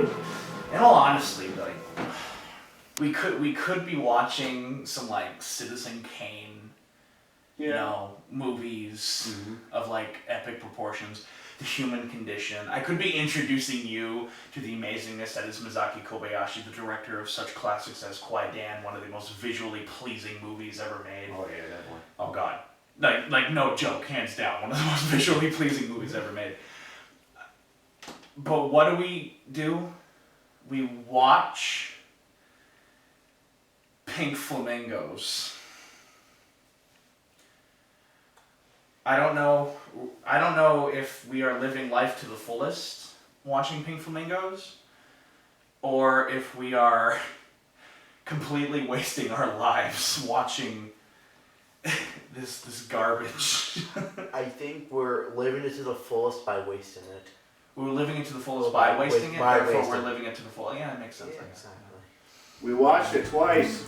in all honesty, like, we could be watching some like Citizen Kane, you know, movies of like epic proportions. The Human Condition. I could be introducing you to the amazingness that is Mizaki Kobayashi, the director of such classics as Kwai-Dan, one of the most visually pleasing movies ever made. Oh yeah, definitely. Oh god. Like no joke, hands down, one of the most visually pleasing movies ever made. But what do? We watch Pink Flamingos. I don't know if we are living life to the fullest watching Pink Flamingos, or if we are completely wasting our lives watching this garbage. I think we're living it to the fullest by wasting it. We're living it to the fullest by wasting it, therefore we're living it to the full. Yeah, it makes sense. Yeah, exactly. We watched it twice.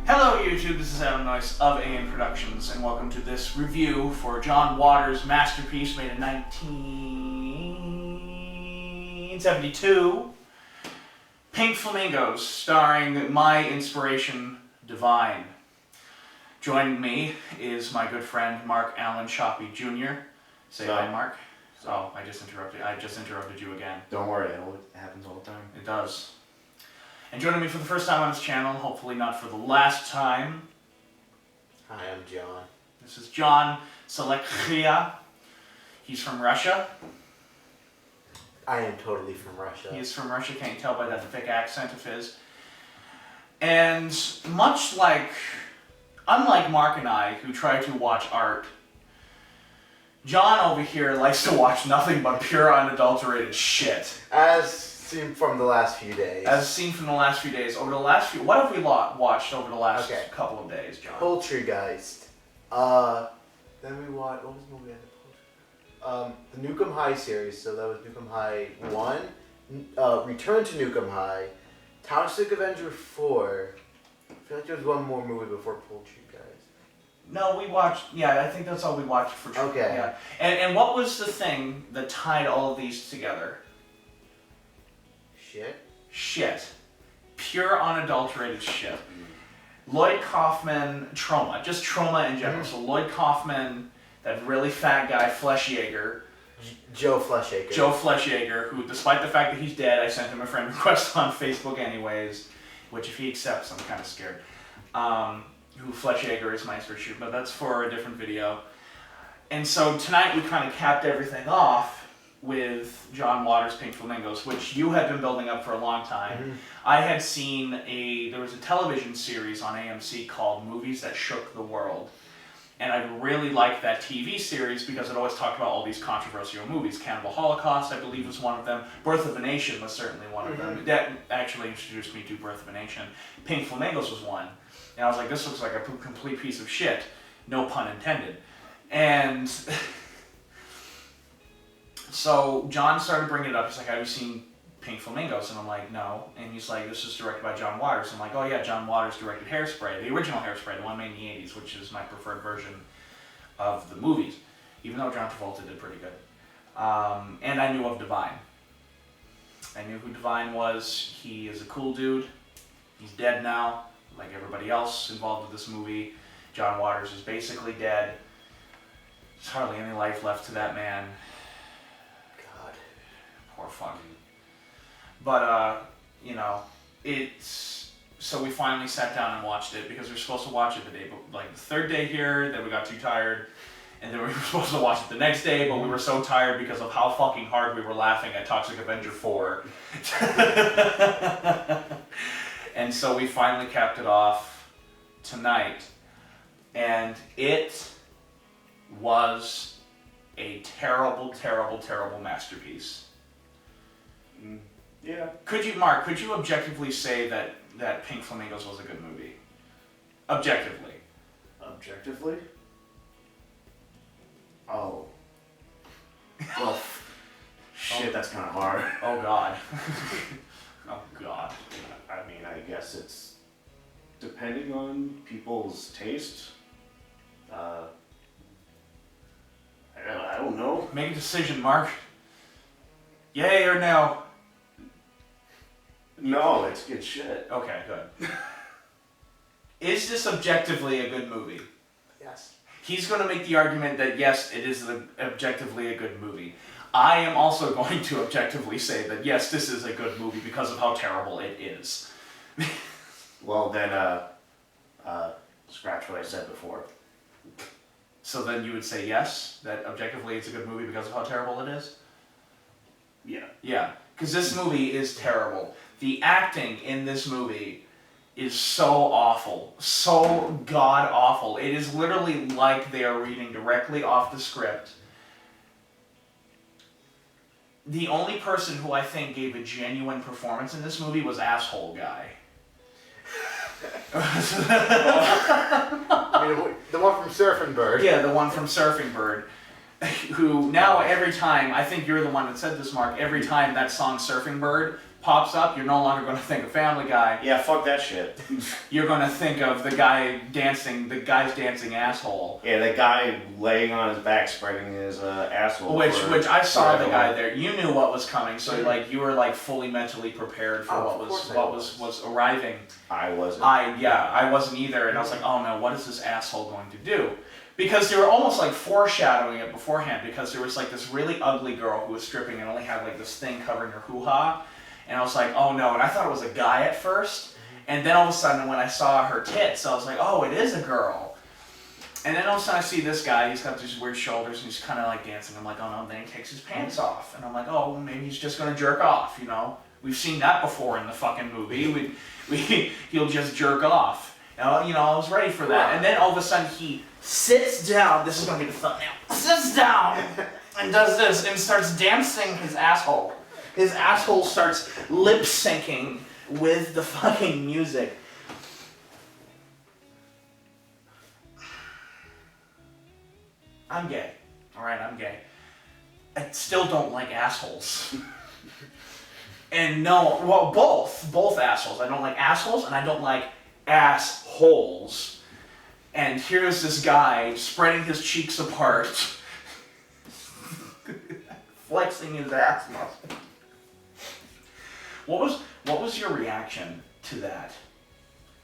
Hello YouTube, this is Adam Noyes of AN Productions, and welcome to this review for John Waters' masterpiece made in 1972, Pink Flamingos, starring my inspiration, Divine. Joining me is my good friend Mark Allen Schoppe Jr. Say hi, Mark. Oh, I just interrupted you again. Don't worry, it happens all the time. It does. And joining me for the first time on this channel, hopefully not for the last time. Hi, I'm John. This is John Sillecchia. He's from Russia. I am totally from Russia. He is from Russia, can't you tell by that thick accent of his? And unlike Mark and I, who try to watch art, John over here likes to watch nothing but pure unadulterated shit. As seen from the last few days. As seen from the last few days. What have we watched over the last couple of days, John? Poultrygeist. Then we watched, what was the movie after Poultrygeist? The Nukem High series, so that was Nukem High 1. Return to Nukem High. Toxic Avenger 4. I feel like there was one more movie before Poultrygeist. No, we watched, I think that's all we watched for sure. Okay. Yeah. And what was the thing that tied all of these together? Shit. Pure unadulterated shit. Lloyd Kaufman, Trauma. Just Trauma in general. So Lloyd Kaufman, that really fat guy, Fleshjaeger. Joe Fleshjaeger. Joe Fleshjaeger, who, despite the fact that he's dead, I sent him a friend request on Facebook anyways, which if he accepts, I'm kind of scared. Who Fleshjaeger is my inspiration, but that's for a different video. And so tonight we kind of capped everything off with John Waters' Pink Flamingos, which you had been building up for a long time. I had seen there was a television series on AMC called Movies That Shook the World. And I really liked that TV series because it always talked about all these controversial movies. Cannibal Holocaust, I believe, was one of them. Birth of a Nation was certainly one of them. That actually introduced me to Birth of a Nation. Pink Flamingos was one. And I was like, this looks like a complete piece of shit. No pun intended. And so John started bringing it up. He's like, have you seen Pink Flamingos? And I'm like, no. And he's like, this is directed by John Waters. I'm like, oh yeah, John Waters directed Hairspray, the original Hairspray, the one made in the 80s, which is my preferred version of the movies, even though John Travolta did pretty good. And I knew of Divine. I knew who Divine was. He is a cool dude. He's dead now, like everybody else involved with this movie. John Waters is basically dead. There's hardly any life left to that man. God. Poor fuck. But, you know, it's... So we finally sat down and watched it because we were supposed to watch it the day, like the third day here, then we got too tired. And then we were supposed to watch it the next day, but we were so tired because of how fucking hard we were laughing at Toxic Avenger 4. And so we finally capped it off tonight. And it was a terrible, terrible, terrible masterpiece. Yeah. Could you objectively say that Pink Flamingos was a good movie? Objectively. Objectively? Oh. Well, shit, that's kind of hard. Oh God. Oh God. I mean, I guess it's depending on people's taste. I don't know. Make a decision, Mark. Yay or no? No, it's good shit. Okay, good. Is this objectively a good movie? Yes. He's going to make the argument that yes, it is objectively a good movie. I am also going to objectively say that yes, this is a good movie because of how terrible it is. Well, then, scratch what I said before. So then you would say yes, that objectively it's a good movie because of how terrible it is? Yeah. Yeah, because this movie is terrible. The acting in this movie is so awful, so god awful. It is literally like they are reading directly off the script. The only person who I think gave a genuine performance in this movie was Asshole Guy. I mean, the one from Surfing Bird. Yeah, the one from Surfing Bird. Who now every time, I think you're the one that said this, Mark, every time that song Surfing Bird pops up, you're no longer going to think of Family Guy. Yeah, fuck that shit. You're going to think of the guy's dancing asshole. Yeah, the guy laying on his back, spreading his asshole. Which I saw the guy there. You knew what was coming, so like you were like fully mentally prepared for what was arriving. I wasn't. I wasn't either, and I was like, oh no, what is this asshole going to do? Because they were almost like foreshadowing it beforehand, because there was like this really ugly girl who was stripping and only had like this thing covering her hoo-ha. And I was like, oh no, and I thought it was a guy at first. And then all of a sudden when I saw her tits, I was like, oh, it is a girl. And then all of a sudden I see this guy, he's got these weird shoulders and he's kind of like dancing. I'm like, oh no, and then he takes his pants off. And I'm like, oh, well, maybe he's just going to jerk off, you know? We've seen that before in the fucking movie. He'll just jerk off. You know, I was ready for that. And then all of a sudden he sits down. This is going to be the thumbnail. Sits down and does this and starts dancing his asshole. His asshole starts lip syncing with the fucking music. I'm gay. Alright, I'm gay. I still don't like assholes. And no, well, both assholes. I don't like assholes and I don't like assholes. And here's this guy spreading his cheeks apart, flexing his ass muscle. What was your reaction to that?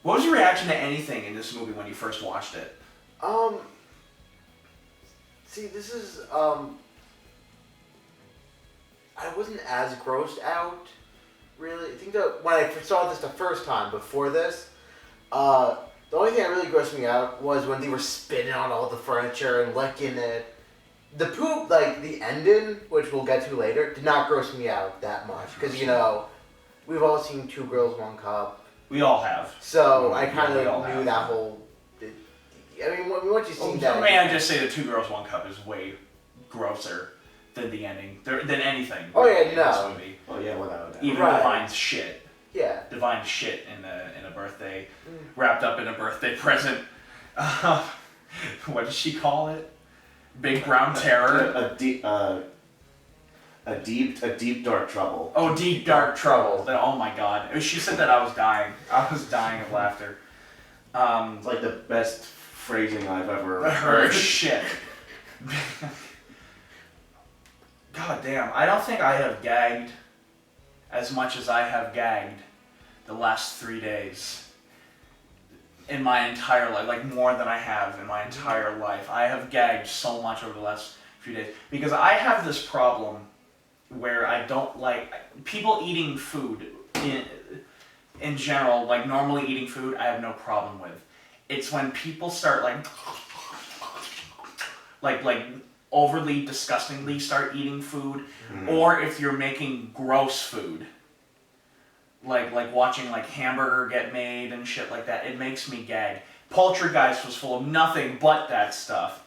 What was your reaction to anything in this movie when you first watched it? See, this is, I wasn't as grossed out, really. I think that when I saw this the first time, before this, the only thing that really grossed me out was when they were spitting on all the furniture and licking it. The poop, like, the ending, which we'll get to later, did not gross me out that much. Because, you know, we've all seen Two Girls, One Cup. We all have. So I kind of knew that whole... I mean, once you've seen that... May I just say that Two Girls, One Cup is way grosser than the ending, than anything oh, yeah, in no. this movie. Oh yeah, without a doubt. Even Right. Divine's shit. Yeah. Divine's shit in a birthday, wrapped up in a birthday present. What does she call it? Big Brown Terror? A deep dark trouble. Oh, Deep Dark Trouble. Oh my god. She said that, I was dying. I was dying of laughter. It's like the best phrasing I've ever Her shit. God damn. I don't think I have gagged as much as I have gagged the last 3 days in my entire life, like more than I have in my entire life. I have gagged so much over the last few days because I have this problem where I don't like people eating food in general, like normally eating food, I have no problem with. It's when people start like overly disgustingly start eating food, or if you're making gross food. Like watching like hamburger get made and shit like that, it makes me gag. Poultrygeist was full of nothing but that stuff.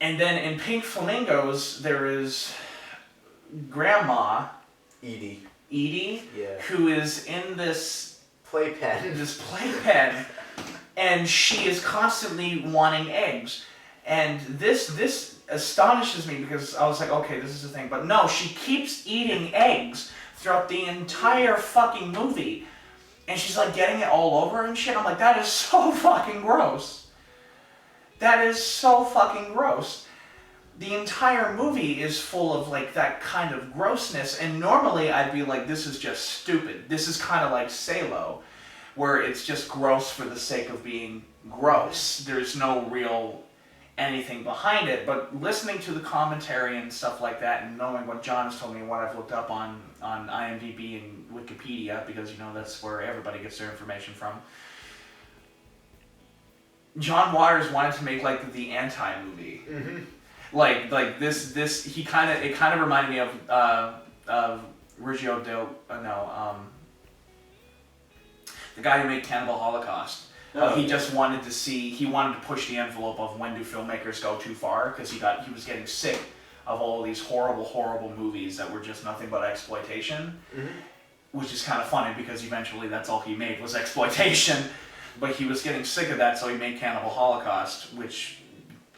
And then in Pink Flamingos, there is Grandma Edie. Edie, who is in this Playpen. and she is constantly wanting eggs. And this astonishes me because I was like, okay, this is a thing. But no, she keeps eating eggs throughout the entire fucking movie. And she's like getting it all over and shit. I'm like, that is so fucking gross. That is so fucking gross. The entire movie is full of like that kind of grossness. And normally I'd be like, this is just stupid. This is kind of like Salo, where it's just gross for the sake of being gross. There's no real anything behind it, but listening to the commentary and stuff like that and knowing what John has told me and what I've looked up on IMDb and Wikipedia, because you know that's where everybody gets their information from, John Waters wanted to make like the anti-movie. Like this it kind of reminded me of Riggio the guy who made Cannibal Holocaust. He just wanted to push the envelope of when do filmmakers go too far, because he was getting sick of all these horrible movies that were just nothing but exploitation, which is kind of funny because eventually that's all he made was exploitation, but he was getting sick of that, so he made Cannibal Holocaust, which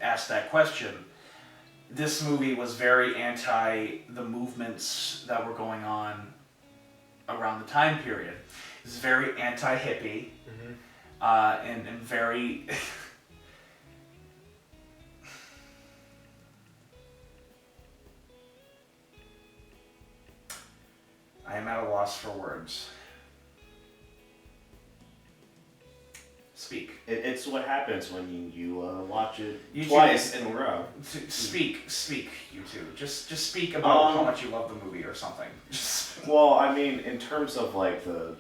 asked that question. This movie was very anti the movements that were going on around the time period. It was very anti-hippie. And very I am at a loss for words. Speak. It's what happens when you watch it twice in a row. Speak, you two. Just speak about how much you love the movie or something. Well, I mean, in terms of like the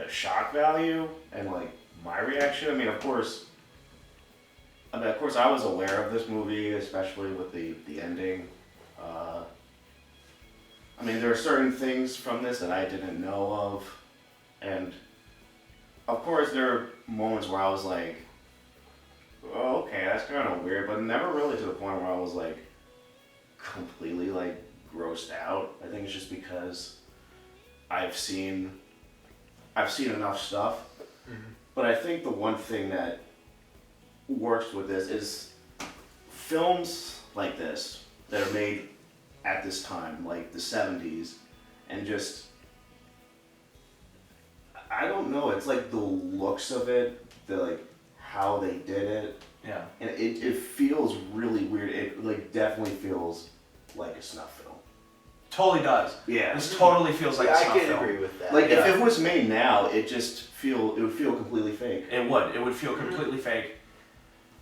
shock value and like my reaction, I mean, of course I was aware of this movie, especially with the ending. I mean, there are certain things from this that I didn't know of, and of course there are moments where I was like, oh, okay, that's kind of weird, but never really to the point where I was like completely like grossed out. I think it's just because I've seen enough stuff. But I think the one thing that works with this is films like this that are made at this time, like the 70s, and just, I don't know, it's like the looks of it, the like how they did it. Yeah. And it feels really weird. It like definitely feels like a snuff film. Totally does. Yeah. This totally feels like a snuff film. I can agree with that. Like if it was made now, it would feel completely fake. It would feel completely fake.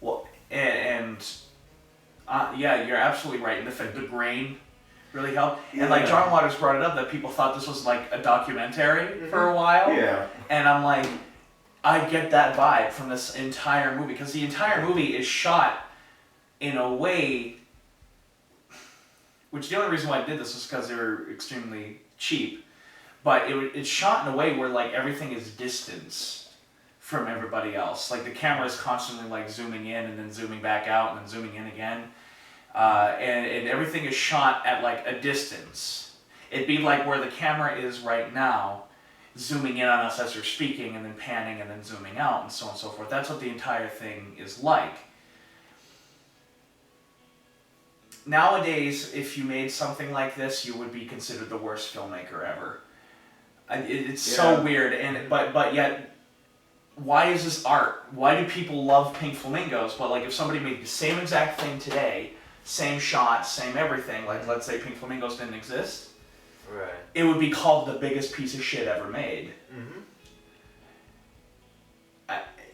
Well, and yeah, you're absolutely right. And the grain really helped. And like John Waters brought it up that people thought this was like a documentary for a while. Yeah. And I'm like, I get that vibe from this entire movie, because the entire movie is shot in a way, which the only reason why I did this was because they were extremely cheap, but it's shot in a way where like everything is distanced from everybody else. Like the camera is constantly like zooming in and then zooming back out and then zooming in again, and everything is shot at like a distance. It'd be like where the camera is right now, zooming in on us as we're speaking and then panning and then zooming out and so on and so forth. That's what the entire thing is like. Nowadays, if you made something like this, you would be considered the worst filmmaker ever. It's so weird, and but yet, why is this art? Why do people love Pink Flamingos? But like, if somebody made the same exact thing today, same shot, same everything, like let's say Pink Flamingos didn't exist, Right. it would be called the biggest piece of shit ever made. Mm-hmm.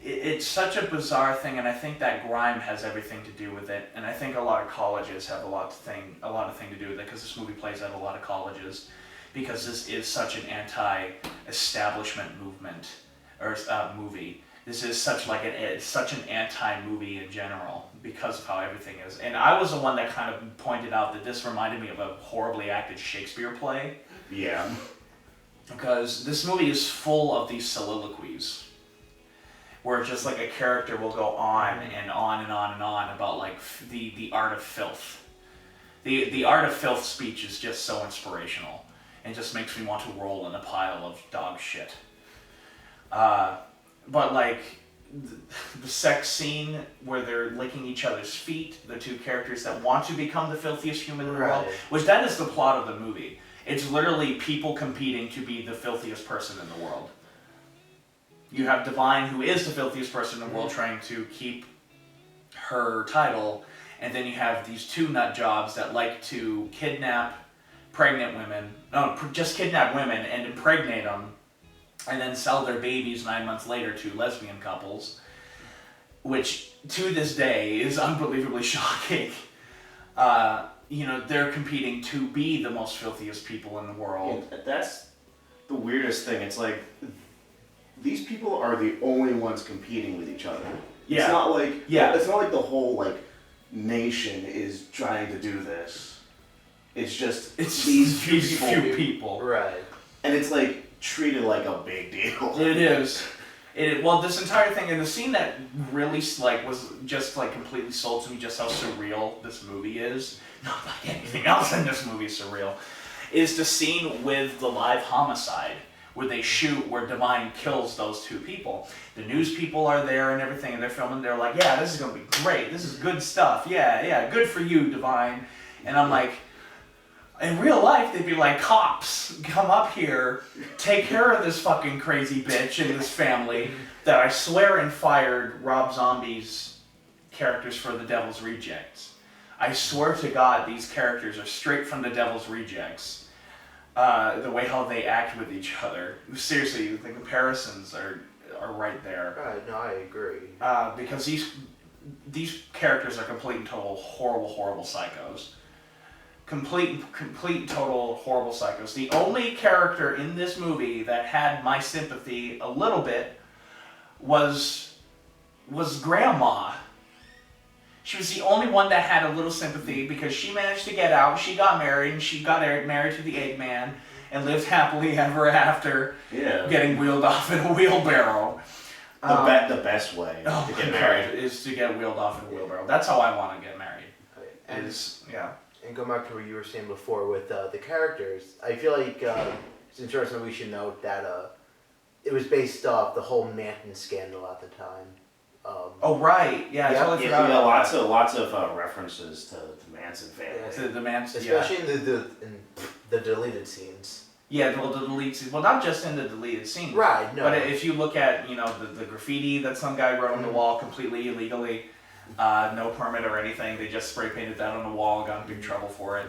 It's such a bizarre thing, and I think that grime has everything to do with it. And I think a lot of colleges have a lot of thing to do with it, because this movie plays at a lot of colleges, because this is such an anti-establishment movement or movie. This is such an anti-movie in general because of how everything is. And I was the one that kind of pointed out that this reminded me of a horribly acted Shakespeare play, Yeah. because this movie is full of these soliloquies, where just like a character will go on and on and on and on about like the art of filth. The art of filth speech is just so inspirational, and just makes me want to roll in a pile of dog shit. But like the sex scene where they're licking each other's feet, the two characters that want to become the filthiest human in the world, which that is the plot of the movie. It's literally people competing to be the filthiest person in the world. You have Divine, who is the filthiest person in the world, trying to keep her title, and then you have these two nut jobs that like to kidnap pregnant women, just kidnap women and impregnate them, and then sell their babies 9 months later to lesbian couples, which to this day is unbelievably shocking. They're competing to be the most filthiest people in the world. Yeah, that's the weirdest thing. It's like, these people are the only ones competing with each other. Yeah. It's not like the whole like nation is trying to do this. It's these few people. Right. And it's like treated like a big deal. It is. Well, this entire thing, and the scene that really was just completely sold to me just how surreal this movie is, not like anything else in this movie is surreal, is the scene with the live homicide, where they shoot where Divine kills those two people. The news people are there and everything, and they're filming. They're like, yeah, this is going to be great. This is good stuff. Yeah, good for you, Divine. And I'm like, in real life, they'd be like, cops, come up here, take care of this fucking crazy bitch and this family that I swear and fired Rob Zombie's characters for The Devil's Rejects. I swear to God, these characters are straight from The Devil's Rejects. The way how they act with each other. Seriously, the comparisons are right there. Right, no, I agree. Because these characters are complete and total horrible psychos. Complete and total horrible psychos. The only character in this movie that had my sympathy a little bit was Grandma. She was the only one that had a little sympathy, because she managed to get out, she got married, and she got married to the Eggman, and lived happily ever after, getting wheeled off in a wheelbarrow. The best way to get married is to get wheeled off in a wheelbarrow. That's how I want to get married. And going back to what you were saying before with the characters, I feel like it's interesting, we should note that it was based off the whole Manson scandal at the time. Right. Yeah, I totally forgot about lots of references to the Manson family. to the Manson, especially in the deleted scenes. Yeah, the deleted scenes. Well, not just in the deleted scenes. Right. No. But if you look at the graffiti that some guy wrote on the wall completely illegally, no permit or anything, they just spray painted that on the wall, got in big trouble for it.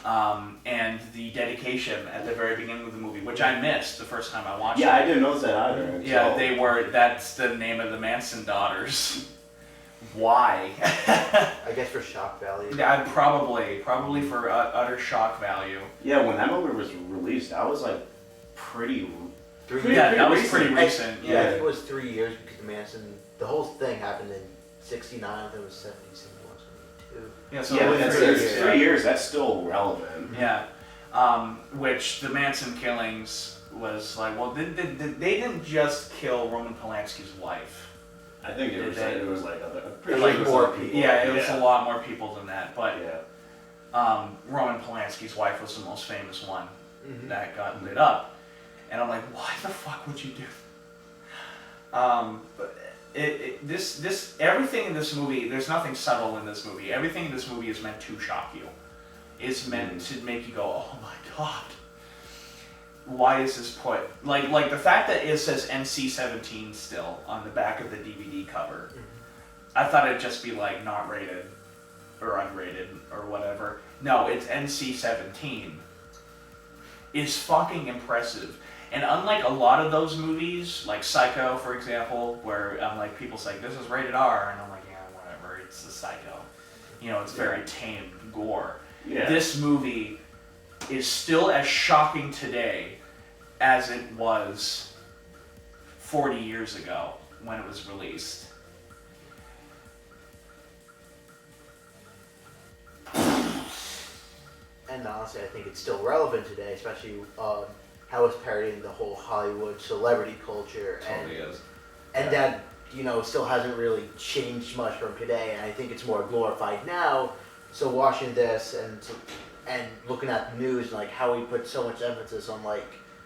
And the dedication at the very beginning of the movie, which I missed the first time I watched it. Yeah, I didn't notice that either. Yeah, that's the name of the Manson daughters. Why? I guess for shock value. Yeah, probably for utter shock value. Yeah, when that movie was released, that was like pretty that was pretty recent. Yeah, I think it was 3 years, because the whole thing happened in 69, I think it was 70, 71, 72. Yeah, so it's 3 years, that's still relevant. Yeah. Which the Manson killings was like, well, they didn't just kill Roman Polanski's wife. I think it was like more people. Yeah, it was a lot more people than that. But Roman Polanski's wife was the most famous one that got lit up. And I'm like, why the fuck would you do? But everything in this movie, there's nothing subtle in this movie. Everything in this movie is meant to shock you. It's meant to make you go, oh my god. Why is this put? Like the fact that it says NC-17 still on the back of the DVD cover. I thought it'd just be like not rated or unrated or whatever. No, it's NC-17. is fucking impressive. And unlike a lot of those movies, like Psycho, for example, where I'm like, people say, this is rated R, and I'm like, yeah, whatever, it's a Psycho. You know, it's very tame gore. Yeah. This movie is still as shocking today as it was 40 years ago when it was released. And honestly, I think it's still relevant today, especially how it's parodying the whole Hollywood celebrity culture. Totally is. And that, you know, still hasn't really changed much from today. And I think it's more glorified now. So watching this and looking at the news, like how we put so much emphasis on like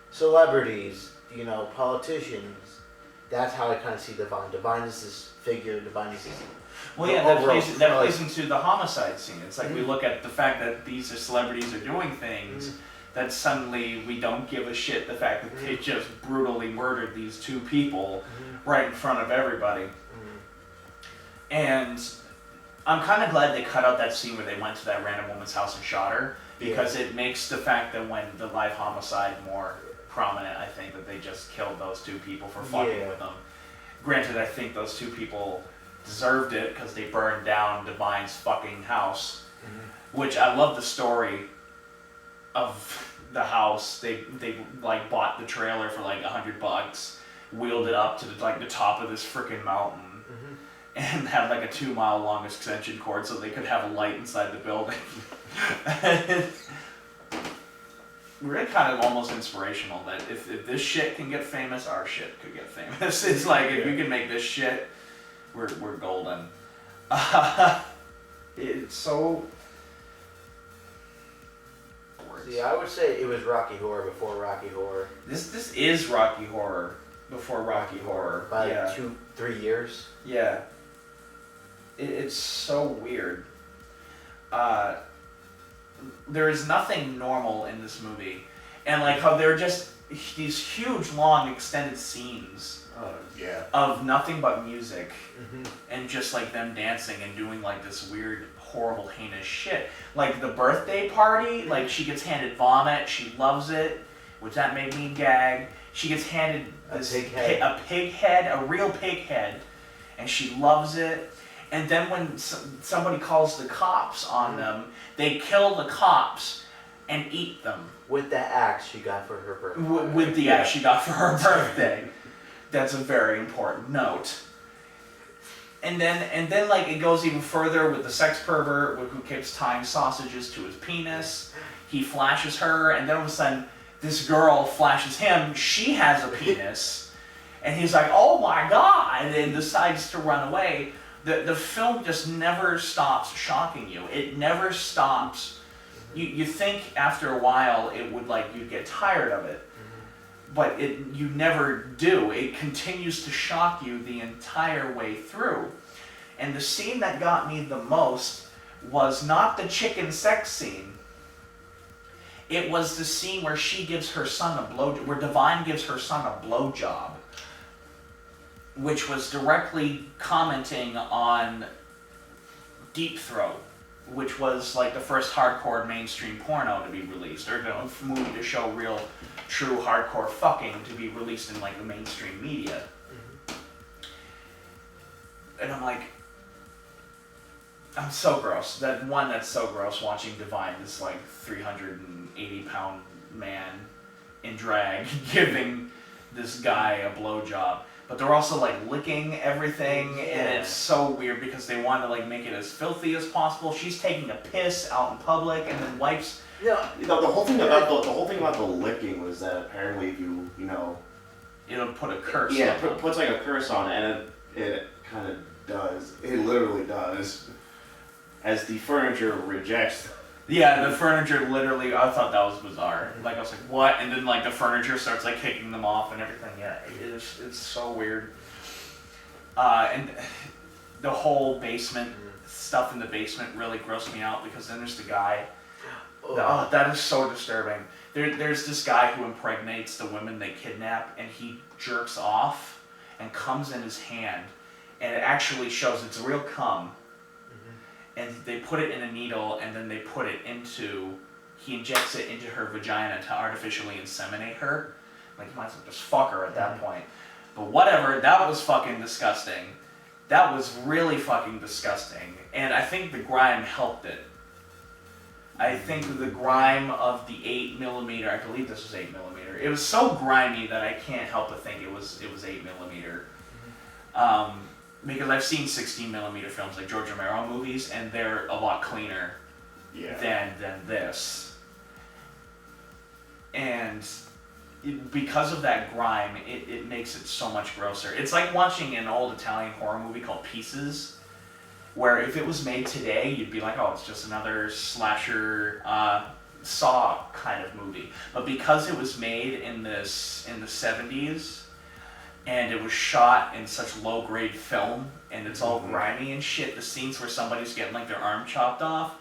celebrities, you know, politicians. That's how I kind of see Divine. Divine is this figure. Divine is this. Well, yeah, that plays into the homicide scene. It's like we look at the fact that these are celebrities are doing things, that suddenly we don't give a shit the fact that they just brutally murdered these two people right in front of everybody. And I'm kind of glad they cut out that scene where they went to that random woman's house and shot her, because it makes the fact that when the live homicide more prominent, I think, that they just killed those two people for fucking with them. Granted, I think those two people deserved it because they burned down Divine's fucking house, which I love the story of the house. They like bought the trailer for like $100, wheeled it up to the top of this freaking mountain, and had like a 2-mile long extension cord so they could have a light inside the building. Really kind of almost inspirational that if this shit can get famous, our shit could get famous. It's like, if you can make this shit, we're golden. It's so... See, I would say it was Rocky Horror before Rocky Horror. This is Rocky Horror before Rocky Horror. By 2-3 years. Yeah. It's so weird. There is nothing normal in this movie. And like how there are just these huge, long, extended scenes of nothing but music. And just like them dancing and doing like this weird, horrible, heinous shit. Like the birthday party, like she gets handed vomit, she loves it, which that made me gag. She gets handed a pig head, a real pig head, and she loves it. And then when somebody calls the cops on them, they kill the cops and eat them. With the axe she got for her birthday. With the axe she got for her birthday. That's a very important note. And then like it goes even further with the sex pervert who keeps tying sausages to his penis. He flashes her, and then all of a sudden this girl flashes him. She has a penis. And he's like, oh my God, and decides to run away. The film just never stops shocking you. It never stops. You think after a while it would you'd get tired of it. But you never do. It continues to shock you the entire way through. And the scene that got me the most was not the chicken sex scene. It was the scene where she gives her son a blowjob, where Divine gives her son a blowjob, which was directly commenting on Deep Throat, which was like the first hardcore mainstream porno to be released, or a movie to show real, true hardcore fucking to be released in like the mainstream media. And I'm like, I'm so gross. That's so gross watching Divine, this like 380-pound man in drag, giving this guy a blowjob. But they're also like licking everything, and it's so weird because they want to like make it as filthy as possible. She's taking a piss out in public and then wipes. Yeah, the whole thing about the licking was that apparently if you know, it'll put a curse. Yeah, on puts like a curse on it, and it kind of does. It literally does. As the furniture rejects. Yeah, the furniture literally. I thought that was bizarre. Like I was like, what? And then like the furniture starts like kicking them off and everything. Yeah, it's so weird. And the whole basement stuff in the basement really grossed me out because then there's the guy. Oh, that is so disturbing. There's this guy who impregnates the women they kidnap, and he jerks off and comes in his hand, and it actually shows it's real cum. And they put it in a needle, and then they put it into he injects it into her vagina to artificially inseminate her. Like, you might as well just fuck her at that point. But whatever, that was fucking disgusting. That was really fucking disgusting. And I think the grime helped it. I think the grime of the 8mm, I believe this was 8mm. It was so grimy that I can't help but think it was 8mm. Because I've seen 16mm films like George Romero movies, and they're a lot cleaner than this. And because of that grime, it makes it so much grosser. It's like watching an old Italian horror movie called Pieces, where if it was made today, you'd be like, oh, it's just another slasher Saw kind of movie. But because it was made in the 70s, and it was shot in such low-grade film, and it's all grimy and shit, the scenes where somebody's getting like their arm chopped off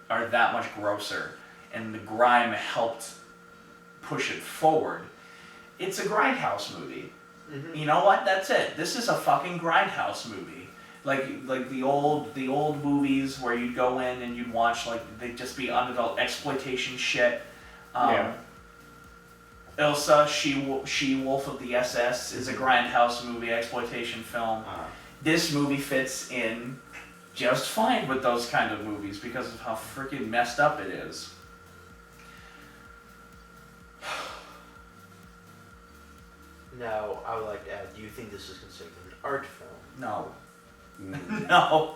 are that much grosser. And the grime helped push it forward. It's a grindhouse movie. You know what? That's it. This is a fucking grindhouse movie. Like the old movies where you'd go in and you'd watch, like, they'd just be undeveloped exploitation shit. Ilsa, She-Wolf of the SS is a grindhouse movie, exploitation film. This movie fits in just fine with those kind of movies because of how freaking messed up it is. Now, I would like to add, do you think this is considered an art film? No. No.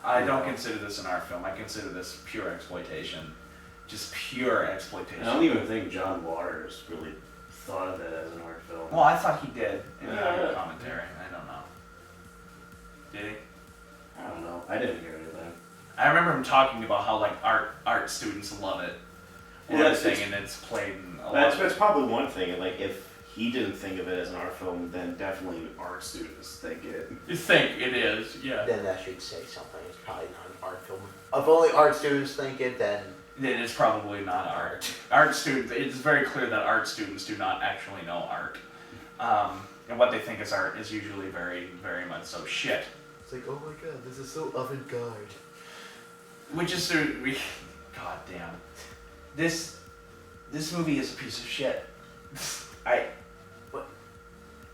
I don't consider this an art film. I consider this pure exploitation. Just pure exploitation. I don't even think John Waters really thought of it as an art film. Well, I thought he did in the commentary. I don't know. Did he? I don't know. I didn't hear anything. I remember him talking about how, like, art students love it and everything, and it's played in a lot. That's probably one thing. And like, if he didn't think of it as an art film, then definitely art students think it. You think it is, yeah. Then that should say something. It's probably not an art film. If only art students think it, then It is probably not art. Art students. It's very clear that art students do not actually know art, and what they think is art is usually very, very much so shit. it's like, oh my god, this is so avant-garde. Which is god damn. This movie is a piece of shit.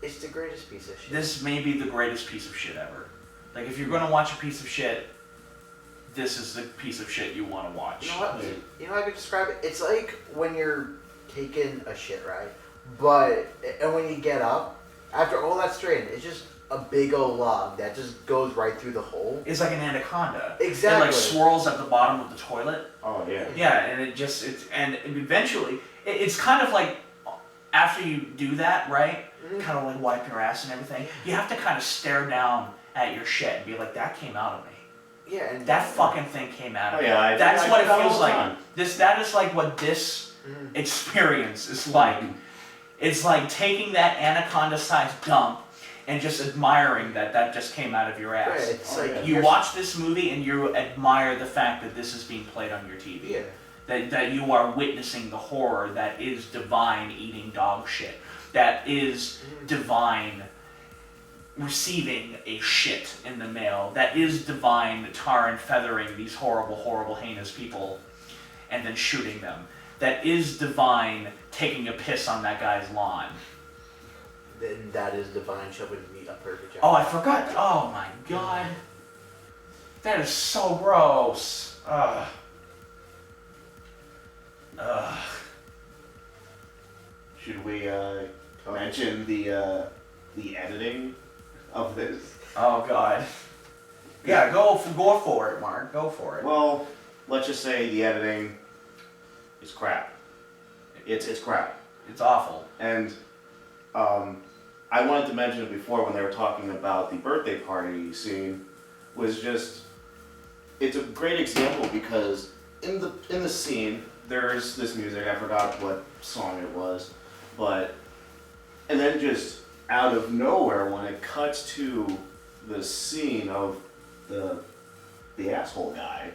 It's the greatest piece of shit. This may be the greatest piece of shit ever. Like, if you're gonna watch a piece of shit, this is the piece of shit you want to watch. You know what? You know how I could describe it? It's like when you're taking a shit, right? And when you get up, after all that strain, it's just a big old log that just goes right through the hole. It's like an anaconda. Exactly. It like swirls at the bottom of the toilet. Oh yeah. Yeah, and and eventually, it's kind of like, after you do that, right? Kind of like wipe your ass and everything. You have to kind of stare down at your shit and be like, that came out of me. Yeah, and That fucking thing came out of me. Yeah, That's what it feels all the like. time. That is like what this experience is like. It's like taking that anaconda-sized dump and just admiring that just came out of your ass. Right, it's like You watch this movie and you admire the fact that this is being played on your TV. Yeah. That you are witnessing the horror that is Divine eating dog shit. That is Divine receiving a shit in the mail. That is Divine tar and feathering these horrible, horrible, heinous people and then shooting them. That is Divine taking a piss on that guy's lawn. Then that is Divine shoving meat up her vagina. Oh, I forgot. Oh my god. That is so gross. Ugh. Ugh. Should we mention the editing of this? Oh god. Yeah, go for it, Mark. Go for it. Well, let's just say the editing is crap. It's crap. It's awful. And I wanted to mention it before when they were talking about the birthday party scene. Was just, it's a great example because in the scene there's this music. I forgot what song it was, and then just out of nowhere when it cuts to the scene of the asshole guy,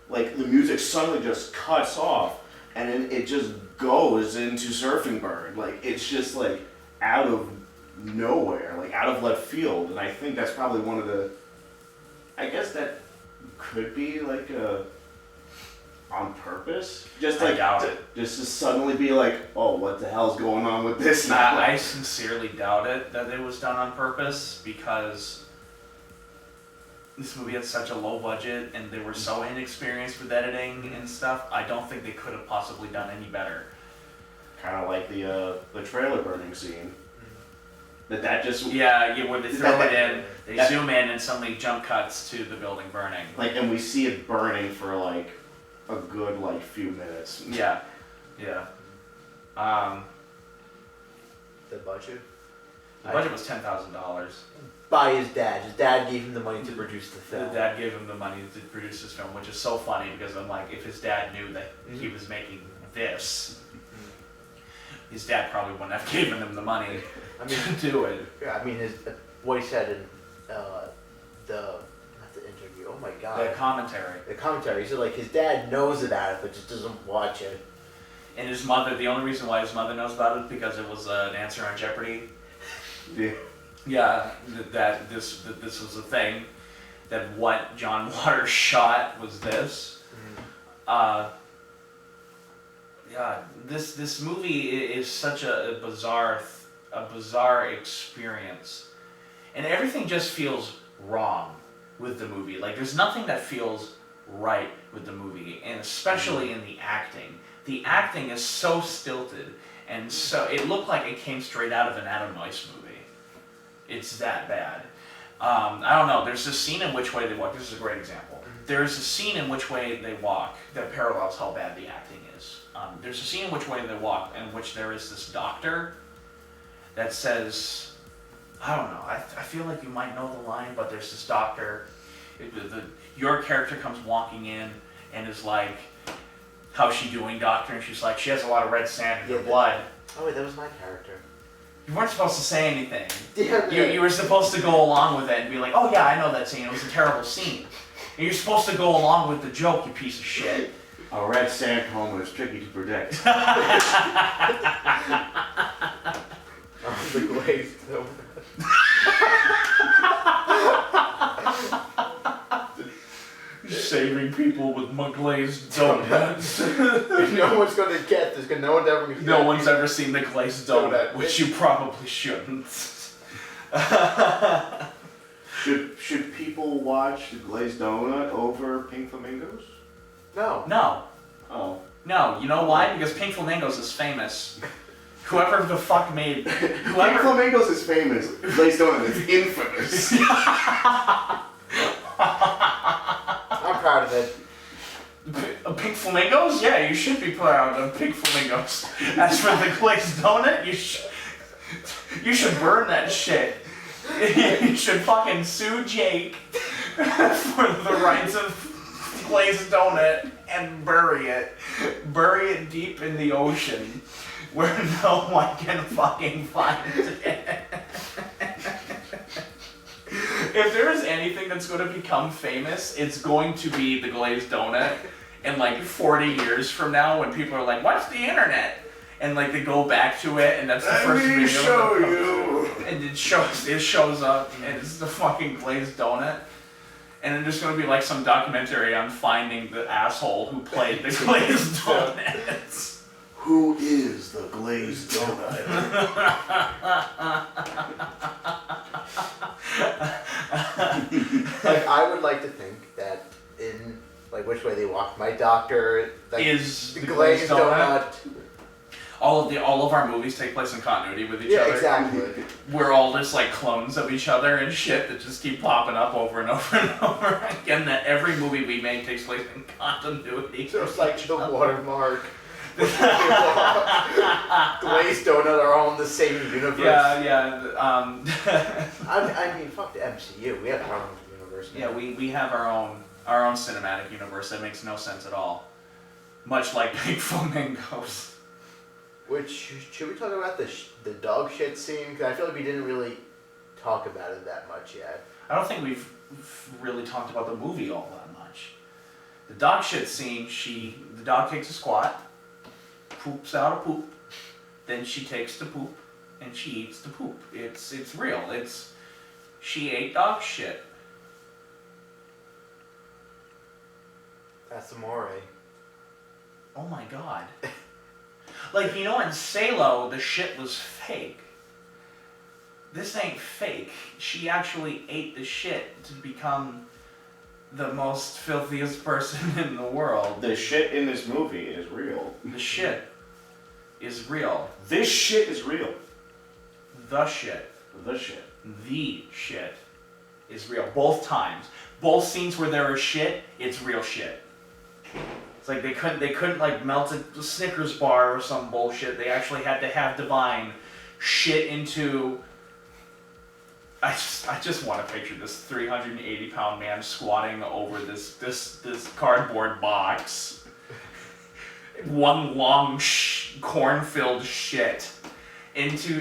like the music suddenly just cuts off and then it just goes into Surfing Bird. Like it's just like out of nowhere, like out of left field. And I think that's probably one of the, I guess that could be like a on purpose purpose? Just I like doubt to, it. just to suddenly be like, oh, what the hell's going on with this now? I sincerely doubt it that it was done on purpose, because this movie had such a low budget and they were so inexperienced with editing and stuff. I don't think they could have possibly done any better. Kind of like the trailer burning scene. That just Yeah, where they throw it in, they that- zoom in, and suddenly jump cuts to the building burning. like, and we see it burning for like a good like few minutes. Yeah, yeah. The budget? The budget was $10,000. By his dad. His dad gave him the money to produce the The film. dad gave him the money to produce this film, which is so funny, because I'm like, if his dad knew that he was making this, his dad probably wouldn't have given him the money I mean, to do it. I mean, his what he said in not the interview. Oh my god. The commentary. The commentary. He said like his dad knows about it, but just doesn't watch it. And his mother, the only reason why his mother knows about it is because it was an answer on Jeopardy. Yeah. Yeah, that this was a thing. That what John Waters shot was this. Yeah, this movie is such a bizarre experience, and everything just feels wrong with the movie. Like there's nothing that feels right with the movie, and especially in the acting. The acting is so stilted, and so it looked like it came straight out of an Adam Noyes movie. It's that bad. I don't know. There's a scene in Which Way They Walk. This is a great example. There's a scene in Which Way They Walk that parallels how bad the acting is. There's a scene in Which Way They Walk in which there is this doctor that says, I don't know, I feel like you might know the line, but there's this doctor, your character comes walking in and is like, how's she doing, doctor? And she's like, she has a lot of red sand in her blood. Oh wait, that was my character. You weren't supposed to say anything. Yeah, You were supposed to go along with it and be like, oh yeah, I know that scene, it was a terrible scene. And you're supposed to go along with the joke, you piece of shit. A red sand coma is tricky to predict. The glazed Saving people with glazed donuts. No one's gonna get this, because no one's ever gonna No one's ever seen the glazed donut, which you probably shouldn't. Should people watch the glazed donut over Pink Flamingos? No. No. Oh. No, you know why? Because Pink Flamingos is famous. Whoever the fuck made... Pink Whoever... Flamingos is famous. Glazed donut is infamous. I'm proud of it. Pink Flamingos? Yeah, you should be proud of Pink Flamingos. As for the glazed donut, you should burn that shit. You should fucking sue Jake for the rights of glazed donut and bury it. Bury it deep in the ocean where no one can fucking find it. If there is anything that's going to become famous, it's going to be the glazed donut. In like 40 years from now, when people are like, "What's the internet?" and like they go back to it, and that's the first Let me video. show you. And it shows up, and it's the fucking glazed donut. And then there's going to be like some documentary on finding the asshole who played the glazed donuts. Who is the glazed donut? Like I would like to think that in like Which Way They Walk, my doctor like, Is the the glazed donut. All of our movies take place in continuity with each Yeah, other. exactly. We're all just like clones of each other and shit that just keep popping up over and over and over again. That every movie we make takes place in continuity. So it's like the watermark. Glazed donut are all in the same universe. Yeah. I mean, fuck the MCU. We have our own universe. Yeah, we have our own cinematic universe that makes no sense at all. Much like Pink Flamingos. Which should we talk about the dog shit scene? Because I feel like we didn't really talk about it that much yet. I don't think we've really talked about the movie all that much. The dog shit scene, the dog takes a squat, poops out a poop, then she takes the poop and she eats the poop. It's real. She ate dog shit. That's amore. Oh my god. Like, you know, in Salo, the shit was fake. This ain't fake. She actually ate the shit to become the most filthiest person in the world. The shit in this movie is real. The shit is real. This shit is real. The shit. The shit. The shit is real. Both times. Both scenes where there is shit, it's real shit. It's like they couldn't like melt a Snickers bar or some bullshit. They actually had to have Divine shit into. I just want to picture this 380-pound man squatting over this cardboard box. One long corn-filled shit into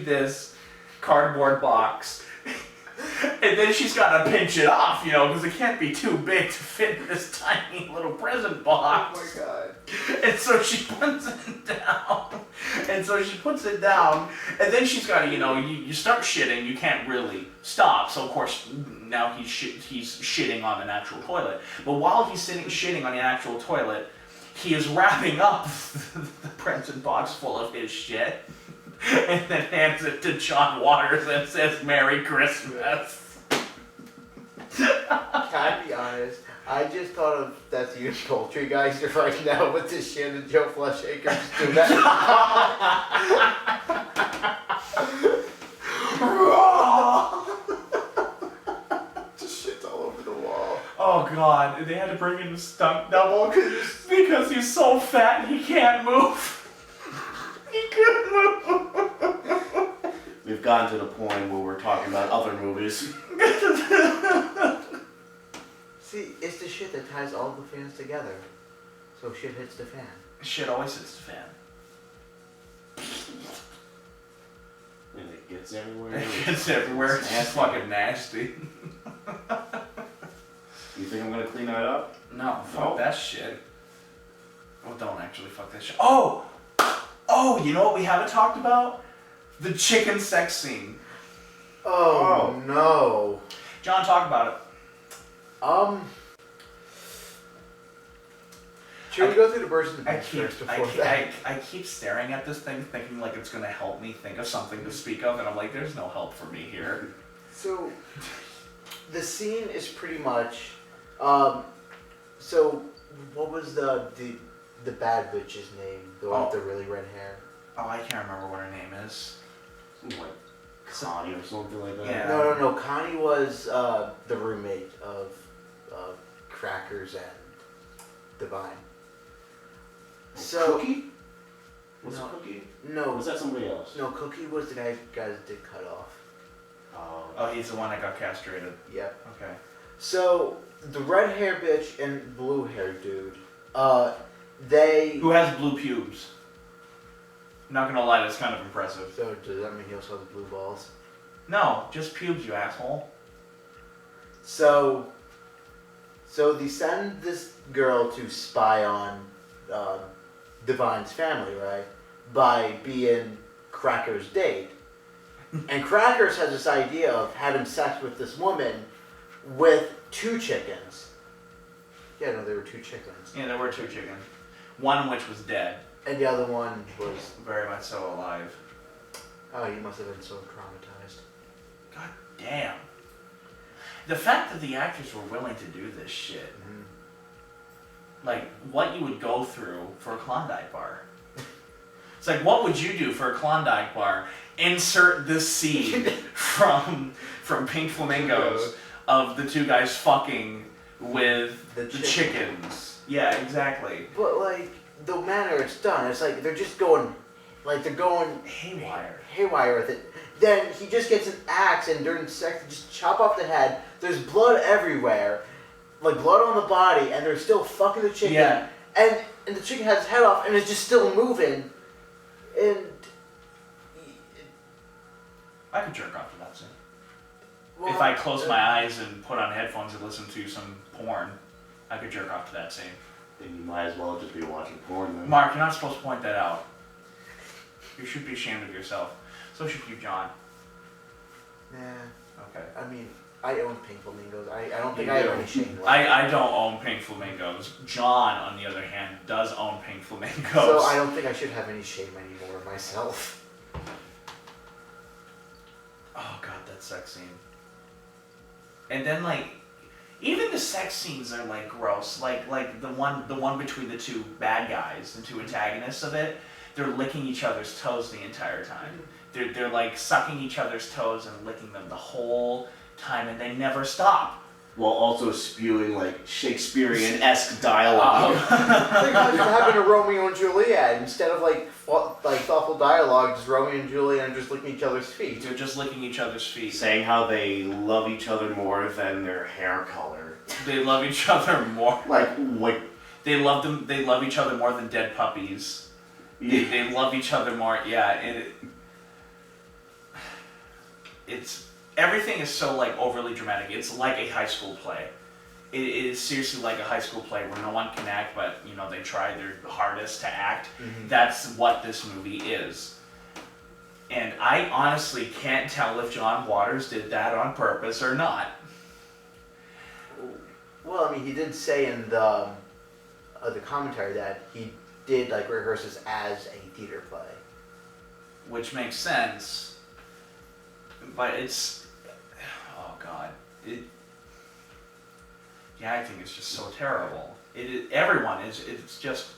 this cardboard box. And then she's got to pinch it off, you know, because it can't be too big to fit in this tiny little present box. Oh my god. And so she puts it down. And then she's got to, you know, you start shitting, you can't really stop. So, of course, now he's shitting on an actual toilet. But while he's shitting on an actual toilet, he is wrapping up the present box full of his shit. And then hands it to John Waters and says, "Merry Christmas." Can I be honest? I just thought of that huge poultry guys right now with this shit and Joe Fleshacre just do that. Just shit's all over the wall. Oh god, they had to bring in the stunt double because he's so fat he can't move. He couldn't move. We've gotten to the point where we're talking about other movies. See, it's the shit that ties all the fans together. So shit hits the fan. Shit always hits the fan. And it gets everywhere. It gets everywhere. It's just fucking nasty. You think I'm gonna clean that up? No, fuck No. that shit. Well, don't actually fuck that shit. Oh, you know what we haven't talked about? The chicken sex scene. Oh no. John, talk about it. Should we go through the version of the I beast keep, first before that? I keep staring at this thing thinking like it's going to help me think of something to speak of, and I'm like, there's no help for me here. So, the scene is pretty much, so what was the bad bitch's name? The one with the really red hair? Oh, I can't remember what her name is. Like Connie or something like that. Yeah. No. Connie was the roommate of Crackers and Divine. So Cookie? Was No. it Cookie? no, Or was that somebody else? no, Cookie was the guy got his dick cut off. Oh, he's the one that got castrated. Yep. Okay. So the red hair bitch and blue hair dude, they. Who has blue pubes? Not gonna lie, that's kind of impressive. So does that mean he also has blue balls? No, just pubes, you asshole. So they send this girl to spy on Divine's family, right? By being Cracker's date. And Crackers has this idea of having sex with this woman with 2 chickens. Yeah, no, there were 2 chickens. Yeah, there were 2 chickens. One which was dead. And the other one was, Very much so alive. oh, you must have been so traumatized. God damn. The fact that the actors were willing to do this shit. Mm-hmm. Like, what you would go through for a Klondike bar. It's like, what would you do for a Klondike bar? Insert this scene from Pink Flamingos of the 2 guys fucking with the chickens. Yeah, exactly. But, like, the manner it's done, it's like they're just going, haywire with it. Then he just gets an axe and during sex, they just chop off the head. There's blood everywhere, like blood on the body, and they're still fucking the chicken. Yeah. And the chicken has its head off and it's just still moving. And I could jerk off to that scene. well, If I close my eyes and put on headphones and listen to some porn, I could jerk off to that scene. Then you might as well just be watching porn then. Mark, you're not supposed to point that out. You should be ashamed of yourself. So should you, John. Nah, Okay. I mean, I own Pink Flamingos. I don't think You I have do. any shame left. I don't own Pink Flamingos. John, on the other hand, does own Pink Flamingos. So I don't think I should have any shame anymore myself. Oh god, that sex scene. And then like, even the sex scenes are like gross. Like the one between the two bad guys, the two antagonists of it, they're licking each other's toes the entire time. They're like sucking each other's toes and licking them the whole time, and they never stop. While also spewing like Shakespearean-esque dialogue. I think I should have been a Romeo and Juliet instead of like thoughtful dialogue. Just Romeo and Juliet and just licking each other's feet. They're just licking each other's feet. Saying how they love each other more than their hair color. They love each other more. Like They love each other more than dead puppies. They love each other more. Yeah, it's everything is so like overly dramatic. It's like a high school play. It is seriously like a high school play where no one can act, but you know they try their hardest to act. Mm-hmm. That's what this movie is. And I honestly can't tell if John Waters did that on purpose or not. Well, I mean, he did say in the commentary that he did like rehearse this as a theater play. Which makes sense. But it's, oh god, the acting is just so terrible. It's just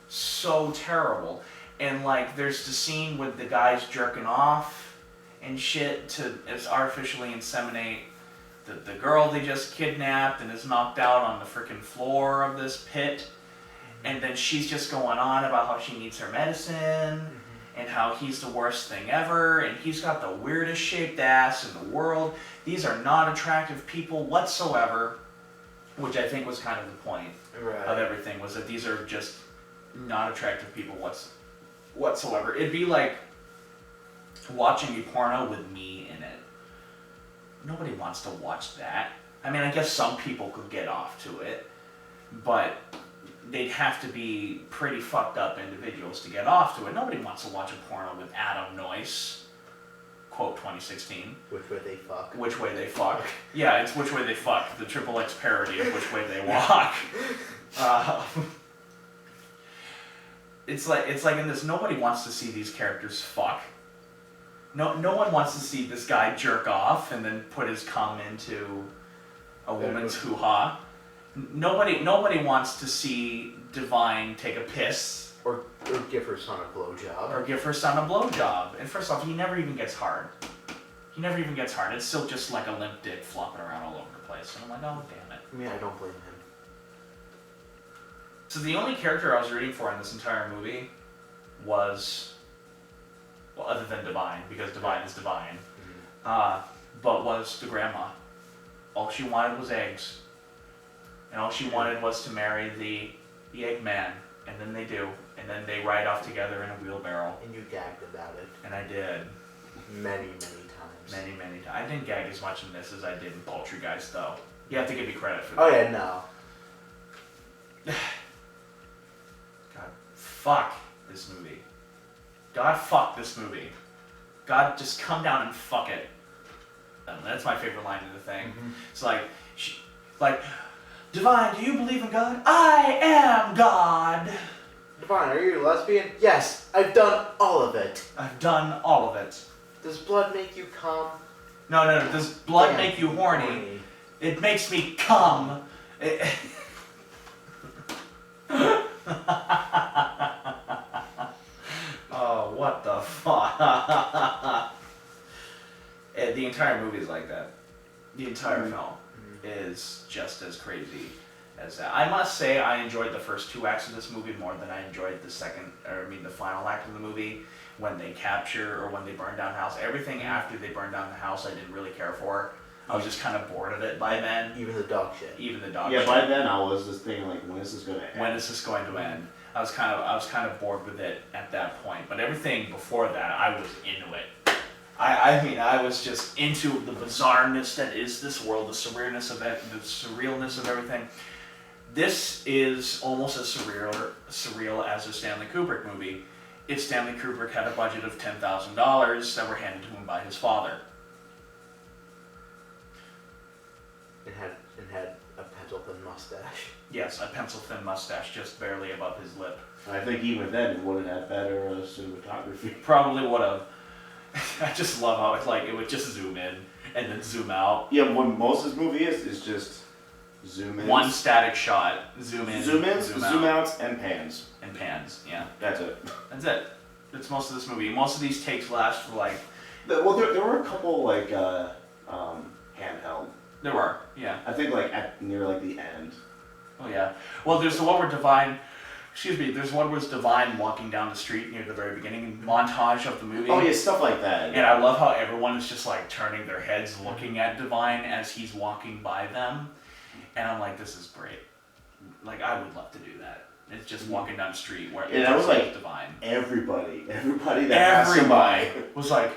so terrible. And like, there's the scene with the guys jerking off and shit to artificially inseminate the girl they just kidnapped and is knocked out on the freaking floor of this pit. And then she's just going on about how she needs her medicine. And how he's the worst thing ever, and he's got the weirdest shaped ass in the world. These are not attractive people whatsoever, which I think was kind of the point of everything, was that these are just not attractive people whatsoever. It'd be like watching a porno with me in it. Nobody wants to watch that. I mean, I guess some people could get off to it, but they'd have to be pretty fucked up individuals to get off to it. Nobody wants to watch a porno with Adam Noyes. Quote 2016. Which way they fuck. Which way they fuck. Yeah, it's Which Way They Fuck, the Triple X parody of Which Way They Walk. It's like in this, nobody wants to see these characters fuck. No one wants to see this guy jerk off and then put his cum into a woman's hoo-ha. Nobody wants to see Divine take a piss. Or give her son a blowjob. Or give her son a blowjob. And first off, he never even gets hard. It's still just like a limp dick flopping around all over the place. And I'm like, oh, damn it. I mean, I don't blame him. So the only character I was rooting for in this entire movie was, well, other than Divine, because Divine is Divine, but was the grandma. All she wanted was eggs. And all she wanted was to marry the Eggman. And then they do. And then they ride off together in a wheelbarrow. And you gagged about it. And I did. Many times. Many times. I didn't gag as much in this as I did in Poultrygeist, though. You have to give me credit for that. Oh yeah, no. God, fuck this movie. God, fuck this movie. God, just come down and fuck it. That's my favorite line of the thing. Mm-hmm. It's like, Divine, do you believe in God? I am God. Divine, are you a lesbian? Yes, I've done all of it. I've done all of it. Does blood make you come? No. Does blood make you horny? It makes me come. Oh, what the fuck? The entire movie is like that. The entire film is just as crazy as that. I must say I enjoyed the first two acts of this movie more than I enjoyed the final act of the movie, when they capture or when they burn down the house. Everything after they burn down the house I didn't really care for. I was just kind of bored of it by then. Even the dog shit. Yeah, by then I was just thinking like, when is this going to end? When is this going to end? I was kind of bored with it at that point. But everything before that, I was into it. I mean, I was just into the bizarreness that is this world, the surrealness of it, the surrealness of everything. This is almost as surreal as a Stanley Kubrick movie. If Stanley Kubrick had a budget of $10,000 that were handed to him by his father. and had a pencil thin mustache. Yes, a pencil-thin mustache just barely above his lip. I think even then it would have had better cinematography. Probably would have. I just love how it would just zoom in and then zoom out. Yeah, what most of this movie is just zoom in. One static shot, zoom in, zoom ins, zoom zoom out, outs, and pans. and pans. Yeah, That's it. that's it. That's most of this movie. Most of these takes last for like. Well, there were a couple like handheld. There were, yeah. I think like near the end. Oh yeah. Well, there's the one where Divine. Excuse me. There's one where it's Divine walking down the street near the very beginning montage of the movie. Oh yeah, stuff like that. And I love how everyone is just like turning their heads, looking at Divine as he's walking by them, and I'm like, this is great. Like I would love to do that. It's just walking down the street where that was like Divine. Everybody that passed by was like.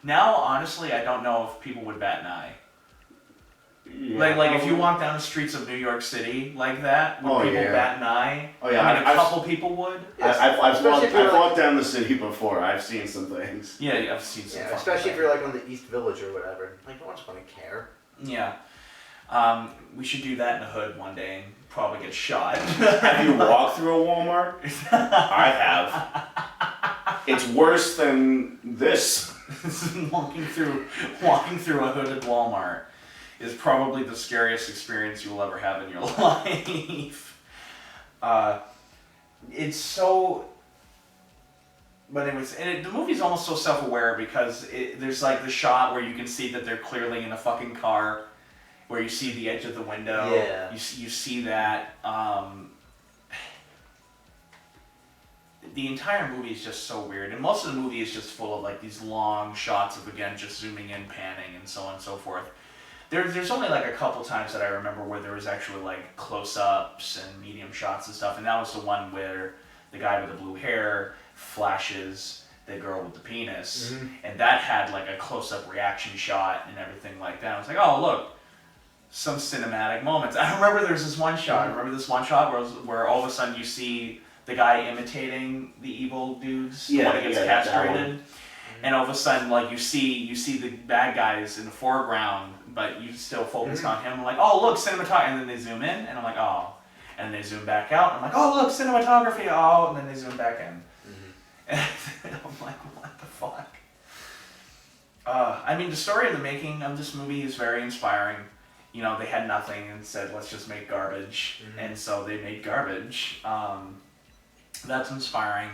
Now, honestly, I don't know if people would bat an eye. Yeah. Like if you walk down the streets of New York City like that, would people bat an eye? Oh yeah, I mean, a couple people would. Yes. I've walked down the city before. I've seen some things. Yeah, I've seen some. Yeah, especially if you're like on the East Village or whatever. Like no one's gonna care. Yeah. We should do that in the hood one day and probably get shot. Have you walked through a Walmart? I have. It's worse than this. walking through a hooded Walmart is probably the scariest experience you will ever have in your life. It's so. But anyways, the movie's almost so self-aware because there's like the shot where you can see that they're clearly in a fucking car, where you see the edge of the window. Yeah. You see that. The entire movie is just so weird, and most of the movie is just full of like these long shots of again just zooming in, panning, and so on and so forth. There's only like a couple times that I remember where there was actually like close-ups and medium shots and stuff, and that was the one where the guy with the blue hair flashes the girl with the penis, and that had like a close-up reaction shot and everything like that. I was like, oh look, some cinematic moments. I remember there's this one shot. I remember this one shot where all of a sudden you see the guy imitating the evil dudes when he gets castrated, and all of a sudden like you see the bad guys in the foreground, but you still focus on him. I'm like, oh look, cinematography, and then they zoom in, and I'm like, oh, and they zoom back out, and I'm like, oh look, cinematography, oh, and then they zoom back in, and I'm like, what the fuck? I mean, the story of the making of this movie is very inspiring. You know, they had nothing and said, let's just make garbage, and so they made garbage. That's inspiring.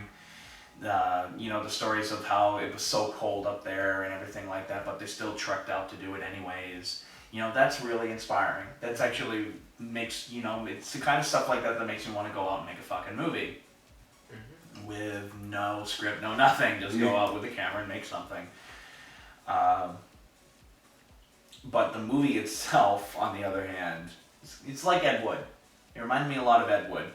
You know, the stories of how it was so cold up there and everything like that, but they still trekked out to do it anyways. You know, that's really inspiring. That's actually makes, you know, it's the kind of stuff like that that makes me want to go out and make a fucking movie. With no script, no nothing. Just go out with a camera and make something. But the movie itself, on the other hand, it's like Ed Wood. It reminded me a lot of Ed Wood.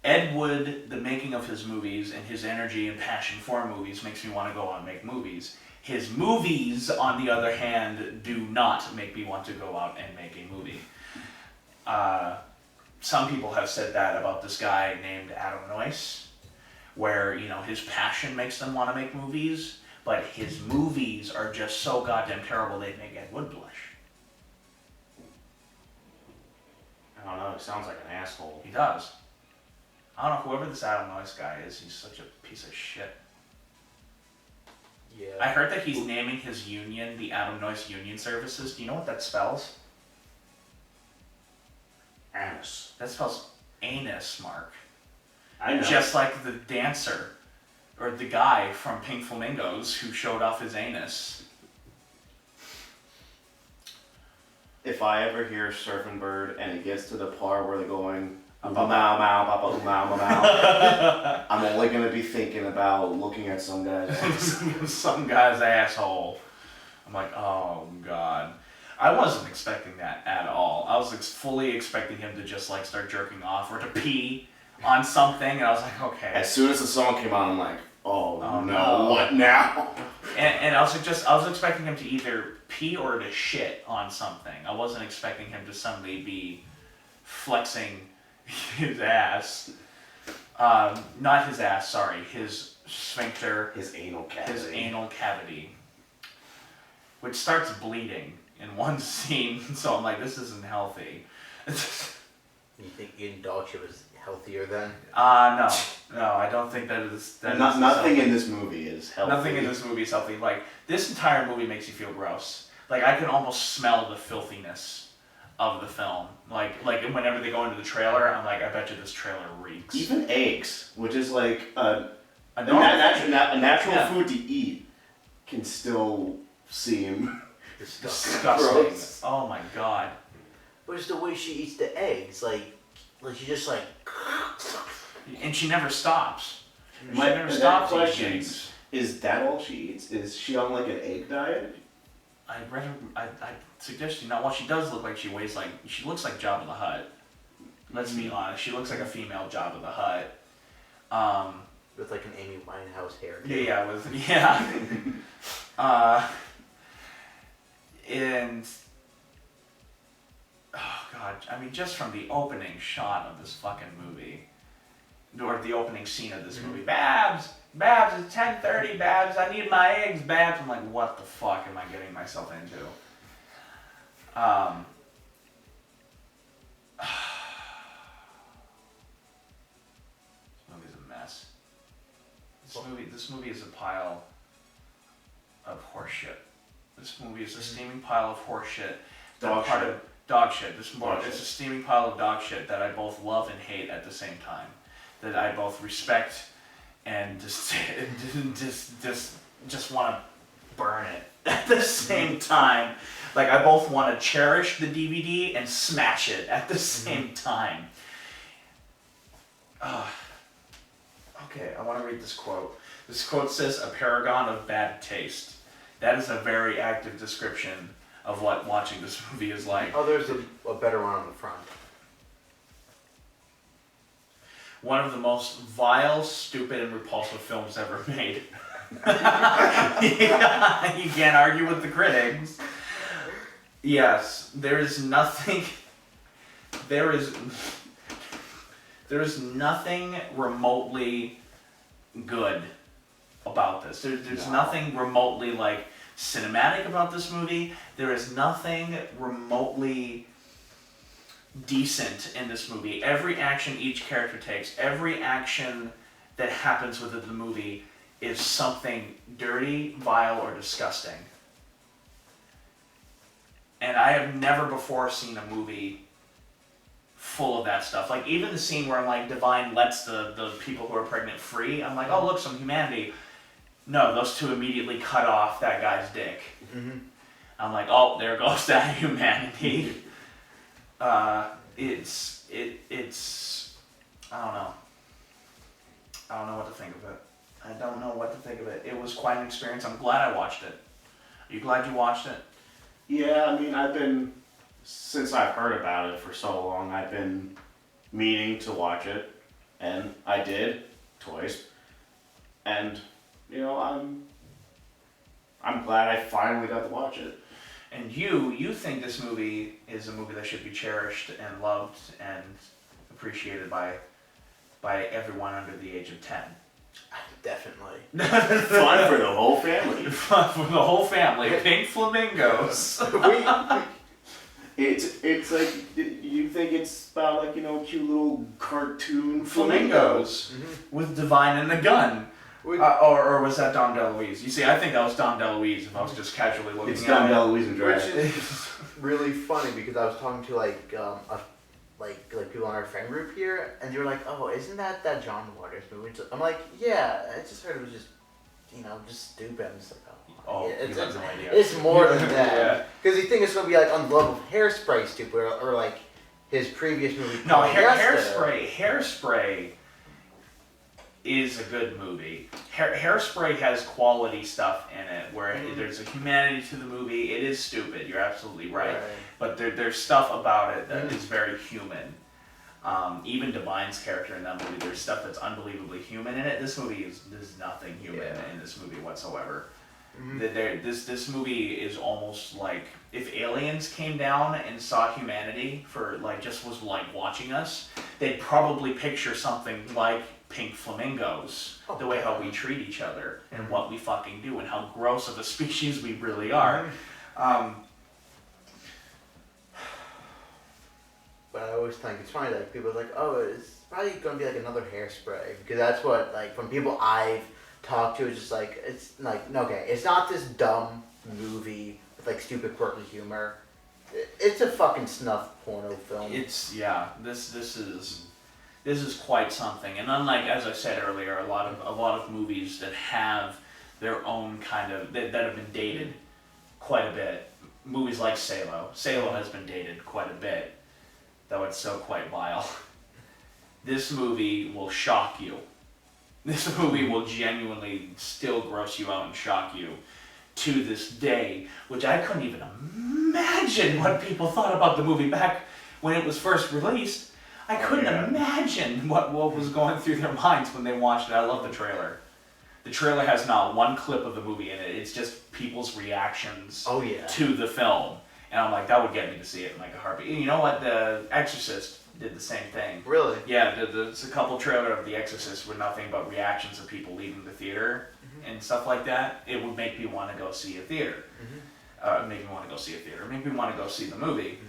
Ed Wood, the making of his movies and his energy and passion for movies makes me want to go out and make movies. His movies, on the other hand, do not make me want to go out and make a movie. Some people have said that about this guy named Adam Noyes, where, you know, his passion makes them want to make movies, but his movies are just so goddamn terrible they'd make Ed Wood blush. I don't know, it sounds like an asshole. He does. I don't know, whoever this Adam Noyes guy is, he's such a piece of shit. Yeah. I heard that he's naming his union the Adam Noyes Union Services. Do you know what that spells? Anus. That spells anus, Mark. I know. Just like the dancer, or the guy from Pink Flamingos who showed off his anus. If I ever hear Surfing Bird and it gets to the part where they're going, "Bow, bow, bow, bow, bow," I'm only gonna be thinking about looking at some guy's ass. Some guy's asshole. I'm like, oh god. I wasn't expecting that at all. I was fully expecting him to just like start jerking off or to pee on something, and I was like, okay. As soon as the song came on, I'm like, oh no, what now? And I was expecting him to either pee or to shit on something. I wasn't expecting him to suddenly be flexing his ass. Not his ass, sorry. His sphincter. His anal cavity. His anal cavity. Which starts bleeding in one scene, so I'm like, this isn't healthy. You think eating dog shit was healthier then? No, I don't think that is. Nothing in this movie is healthy. Nothing in this movie is healthy. Like, this entire movie makes you feel gross. Like, I can almost smell the filthiness of the film. Like whenever they go into the trailer, I'm like, I bet you this trailer reeks. Even eggs, which is like a natural natural food to eat, can still seem disgusting. gross. Oh my god. But it's the way she eats the eggs, like she just like. And she never stops. She My never stops eating question eggs. is that all she eats? Is she on like an egg diet? I suggest you not. Well, she does look like she looks like Jabba the Hutt. Let's be honest. She looks like a female Jabba the Hutt. With like an Amy Winehouse hair. And oh god, I mean, just from the opening shot of this fucking movie, or the opening scene of this movie, Babs, it's 10:30, Babs, I need my eggs, Babs. I'm like, what the fuck am I getting myself into? This movie's a mess. This movie is a pile of horseshit. This movie is a steaming pile of horseshit. Dog shit. Dog shit. It's a steaming pile of dog shit that I both love and hate at the same time. That I both respect and just want to burn it at the same time. Like, I both want to cherish the DVD and smash it at the same time. Okay, I want to read this quote. This quote says, "A paragon of bad taste." That is a very active description of what watching this movie is like. Oh, there's a better one on the front. One of the most vile, stupid, and repulsive films ever made. Yeah, you can't argue with the critics. Yes, there is nothing remotely good about this. There's nothing remotely like cinematic about this movie. There is nothing remotely decent in this movie. Every action each character takes, every action that happens within the movie is something dirty, vile, or disgusting. And I have never before seen a movie full of that stuff. Like, even the scene where, like, Divine lets the people who are pregnant free, I'm like, oh, look, some humanity. No, those two immediately cut off that guy's dick. Mm-hmm. I'm like, oh, there goes that humanity. It's I don't know. I don't know what to think of it. I don't know what to think of it. It was quite an experience. I'm glad I watched it. Are you glad you watched it? Yeah, I mean, since I've heard about it for so long, I've been meaning to watch it, and I did, twice. And, you know, I'm glad I finally got to watch it. And you think this movie is a movie that should be cherished and loved and appreciated by everyone under the age of 10. Definitely. Fun for the whole family. Fun for the whole family. Pink Flamingos. It's like, you think it's about, like, you know, cute little cartoon Flamingos. Mm-hmm. With Divine and a gun. Or was that Dom DeLuise? You see, I think that was Dom DeLuise if I was just casually looking at it. It's Dom DeLuise and Drag. Which is really funny because I was talking to like people on our friend group here, and they were like, "Oh, isn't that John Waters movie?" I'm like, "Yeah, I just heard it was just, just stupid." I'm just like, Oh, yeah, you have no idea. It's more than that. Yeah. Because you think it's gonna be like on the level of Hairspray stupid, or like his previous movie. No, Hairspray is a good movie. Hairspray has quality stuff in it where there's a humanity to the movie. It is stupid. You're absolutely right. But there's stuff about it that is very human. Even Divine's character in that movie, there's stuff that's unbelievably human in it. This movie there's nothing human in this movie whatsoever. Mm-hmm. This movie is almost like if aliens came down and saw humanity for was watching us, they'd probably picture something like Pink Flamingos, the way how we treat each other and what we fucking do and how gross of a species we really are. always think it's funny that people are like, oh, it's probably gonna be like another Hairspray, because that's what, like, from people I've talked to, it's just like, it's like, okay, it's not this dumb movie with like stupid quirky humor. It's a fucking snuff porno film. It's this is quite something. And unlike, as I said earlier, a lot of movies that have their own kind of that have been dated quite a bit. Movies like Salo. Salo has been dated quite a bit, though it's so quite vile. This movie will shock you. This movie will genuinely still gross you out and shock you to this day, which I couldn't even imagine what people thought about the movie back when it was first released. I couldn't imagine what was going through their minds when they watched it. I love the trailer. The trailer has not one clip of the movie in it. It's just people's reactions to the film. And I'm like, that would get me to see it in like a heartbeat. And you know what? The Exorcist did the same thing. Really? Yeah, there's a couple trailer of The Exorcist with nothing but reactions of people leaving the theater and stuff like that. It would make me want to go see a theater. Make me want to go see a theater. Make me want to go see the movie,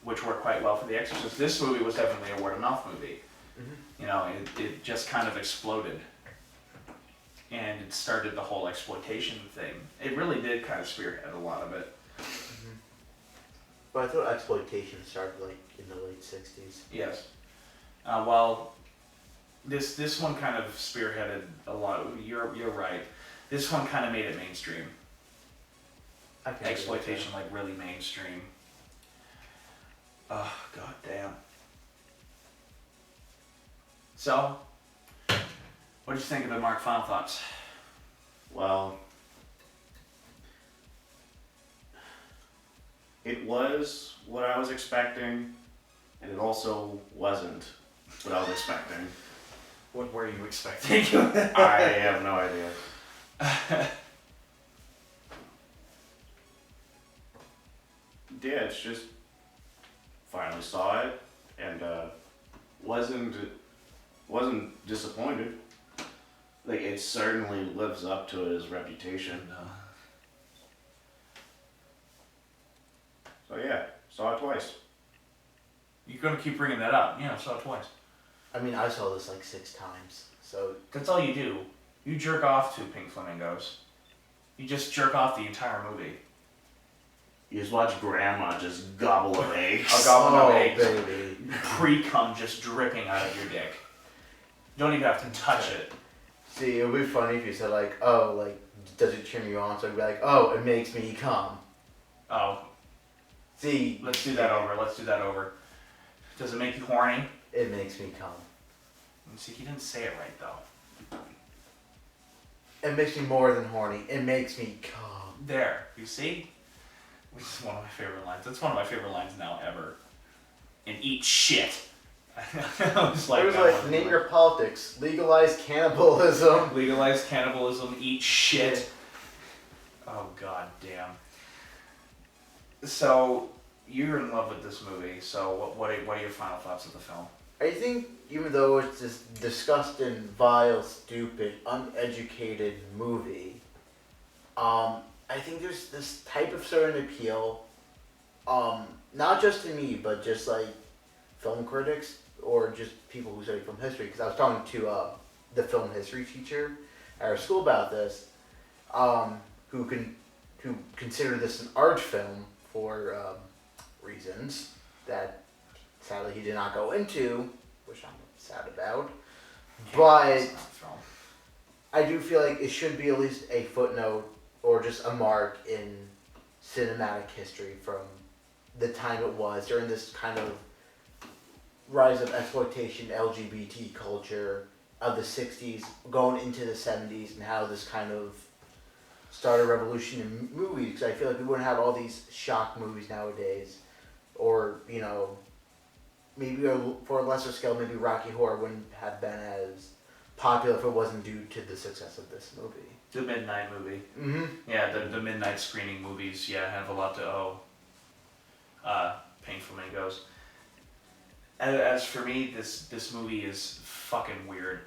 which worked quite well for The Exorcist. This movie was definitely a word of mouth movie. You know, it just kind of exploded. And it started the whole exploitation thing. It really did kind of spearhead a lot of it. But I thought exploitation started like in the late 60s. Yes. Well, this one kind of spearheaded a lot. You're right. This one kind of made it mainstream. Exploitation, like really mainstream. Oh, god damn. So, what did you think of it, Mark? Final thoughts? Well, it was what I was expecting, and it also wasn't what I was expecting. What were you expecting? I have no idea. Yeah, it's just finally saw it and wasn't disappointed. Like, it certainly lives up to his reputation. So yeah, saw it twice. You're gonna keep bringing that up. Yeah, I saw it twice. I mean, I saw this like 6 times, so... That's all you do. You jerk off to Pink Flamingos. You just jerk off the entire movie. You just watch Grandma just gobble of eggs. A gobble of eggs. Baby. Pre-cum just dripping out of your dick. You don't even have to touch it. See, it would be funny if you said like, oh, like, does it turn you on? So I'd be like, oh, it makes me come. Oh. See. Let's do that over. Does it make you horny? It makes me come. See, he didn't say it right though. It makes me more than horny. It makes me come. There. You see? Which is one of my favorite lines. That's one of my favorite lines now ever. And eat shit. I was like, it was like, name your politics. Legalize cannibalism. Legalize cannibalism, eat shit. Oh, god damn. So, you're in love with this movie, so what are your final thoughts of the film? I think even though it's this disgusting, vile, stupid, uneducated movie, I think there's this type of certain appeal, not just to me, but just like film critics or just people who study film history. Because I was talking to the film history teacher at our school about this, who consider this an art film for reasons that sadly he did not go into, which I'm sad about. But I do feel like it should be at least a footnote or just a mark in cinematic history from the time it was during this kind of rise of exploitation, LGBT culture of the 60s going into the 70s, and how this kind of started a revolution in movies. Because I feel like we wouldn't have all these shock movies nowadays, or, you know, maybe for a lesser scale, maybe Rocky Horror wouldn't have been as popular if it wasn't due to the success of this movie. The Midnight movie. Mm-hmm. Yeah, the midnight screening movies, have a lot to owe Pink Flamingos. As for me, this movie is fucking weird.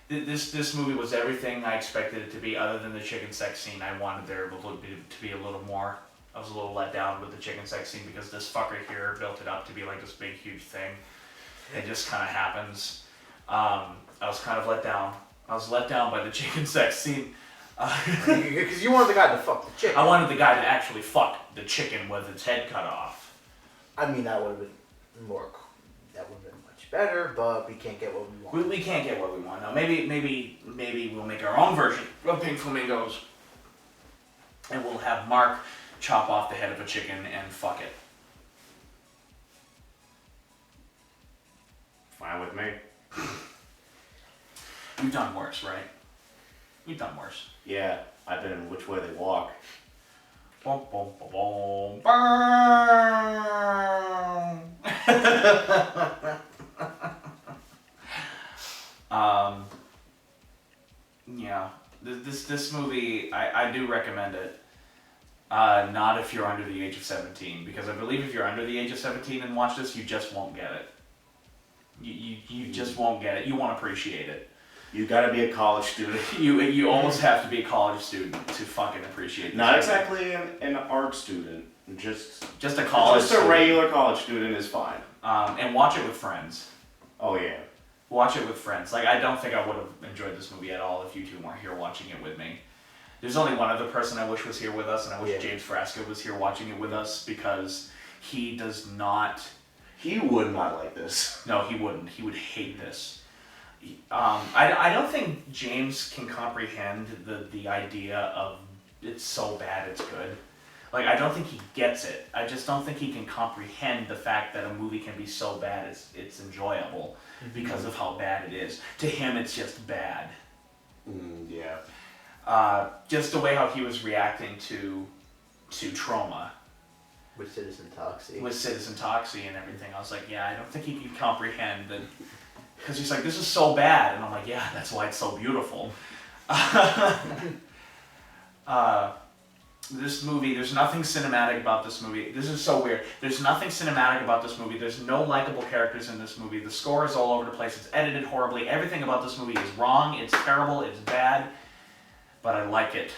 This movie was everything I expected it to be, other than the chicken sex scene. I wanted there to be a little more. I was a little let down with the chicken sex scene because this fucker here built it up to be like this big, huge thing. It just kind of happens. I was kind of let down. I was let down by the chicken sex scene. Because you wanted the guy to fuck the chicken. I wanted the guy to actually fuck the chicken with its head cut off. I mean, that would have been more. That would have been much better, but we can't get what we want. We can't get what we want. Now, maybe we'll make our own version of Pink Flamingos. And we'll have Mark chop off the head of a chicken and fuck it. Fine with me. We've done worse, right? We've done worse. Yeah, I've been in Which Way They Walk. Boom, boom, boom, boom, burn. Yeah, this movie, I do recommend it. Not if you're under the age of 17, because I believe if you're under the age of 17 and watch this, you just won't get it. You just won't get it. You won't appreciate it. You gotta be a college student. You almost have to be a college student to fucking appreciate this. Not exactly an art student. Just a college Just a regular college student is fine. And watch it with friends. Oh yeah. Watch it with friends. Like, I don't think I would have enjoyed this movie at all if you two weren't here watching it with me. There's only one other person I wish was here with us, and I wish James Frasca was here watching it with us, because he does not... He would not like this. No, he wouldn't. He would hate this. I don't think James can comprehend the idea of it's so bad it's good. Like, I don't think he gets it. I just don't think he can comprehend the fact that a movie can be so bad it's enjoyable because of how bad it is. To him, it's just bad. Yeah. Just the way how he was reacting to Trauma. With Citizen Toxie. With Citizen Toxie and everything. I was like, yeah, I don't think he can comprehend that. Because he's like, this is so bad. And I'm like, yeah, that's why it's so beautiful. This movie, there's nothing cinematic about this movie. This is so weird. There's nothing cinematic about this movie. There's no likable characters in this movie. The score is all over the place. It's edited horribly. Everything about this movie is wrong. It's terrible. It's bad. But I like it.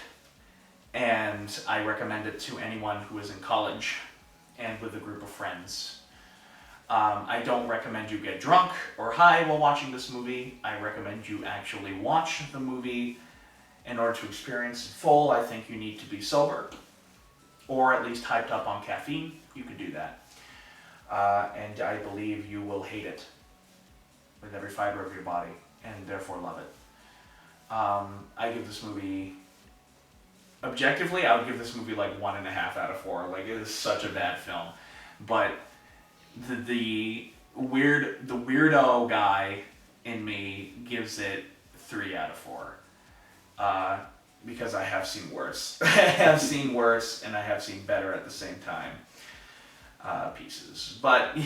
And I recommend it to anyone who is in college and with a group of friends. I don't recommend you get drunk or high while watching this movie. I recommend you actually watch the movie. In order to experience it full, I think you need to be sober, or at least hyped up on caffeine. You could do that. And I believe you will hate it with every fiber of your body, and therefore love it. I give this movie, objectively, I would give this movie like 1.5 out of 4. Like, it is such a bad film. But the weirdo guy in me gives it 3 out of 4. Because I have seen worse. I have seen worse, and I have seen better at the same time pieces. But,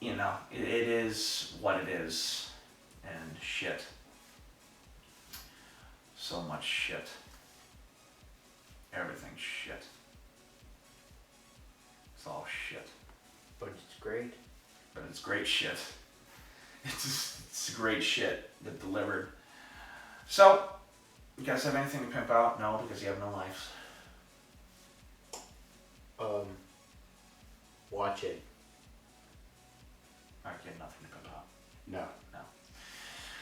you know, it is what it is. And shit. So much shit. Everything's shit. It's all shit. But it's great. But it's great shit. It's great shit that delivered. So, you guys have anything to pimp out? No, because you have no lives. Watch it. Alright, you have nothing to pimp out. No.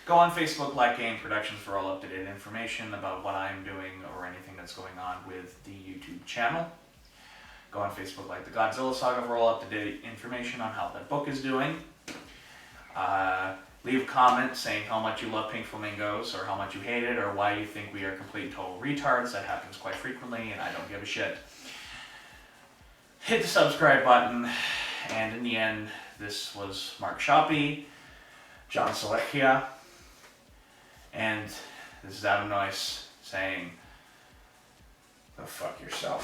Go on Facebook, like Game Productions, for all up-to-date information about what I'm doing or anything that's going on with the YouTube channel. Go on Facebook, like the Godzilla Saga, for all up-to-date information on how that book is doing. Leave a comment saying how much you love Pink Flamingos, or how much you hate it, or why you think we are complete and total retards. That happens quite frequently, and I don't give a shit. Hit the subscribe button, and in the end, this was Mark Schoppe, John Sillecchia, and this is Adam Noyes saying, go fuck yourself.